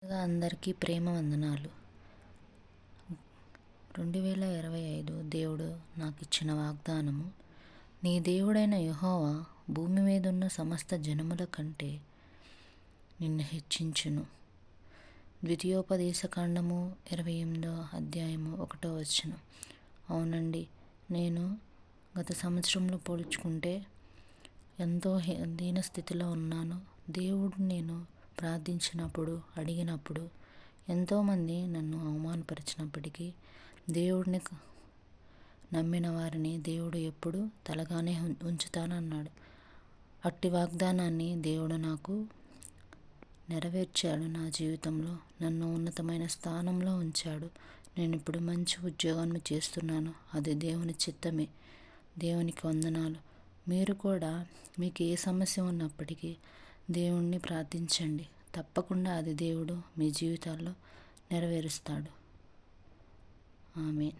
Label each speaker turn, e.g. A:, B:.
A: ముందుగా అందరికీ ప్రేమ వందనాలు. 2025 దేవుడు నాకు ఇచ్చిన వాగ్దానము, నీ దేవుడైన యెహోవా భూమి మీదున్న సమస్త జనముల కంటే నిన్ను హెచ్చించును. ద్వితీయోపదేశకాండము 28వ అధ్యాయము 1వ వచనం. అవునండి, నేను గత సంవత్సరంలో పోల్చుకుంటే ఎంతో దీన స్థితిలో ఉన్నాను. దేవుడు నేను ప్రార్థించినప్పుడు, అడిగినప్పుడు ఎంతోమంది నన్ను అవమానపరిచినప్పటికీ దేవుడిని నమ్మిన వారిని దేవుడు ఎప్పుడు తలగానే ఉంచుతానన్నాడు. అట్టి వాగ్దానాన్ని దేవుడు నాకు నెరవేర్చాడు. నా జీవితంలో నన్ను ఉన్నతమైన స్థానంలో ఉంచాడు. నేను ఇప్పుడు మంచి ఉద్యోగాన్ని చేస్తున్నాను. అది దేవుని చిత్తమే. దేవునికి వందనాలు. మీరు కూడా మీకు ఏ సమస్య ఉన్నప్పటికీ దేవుణ్ణి ప్రార్థించండి. తప్పకుండా అది దేవుడు మీ జీవితాల్లో నెరవేరుస్తాడు. ఆమేన్.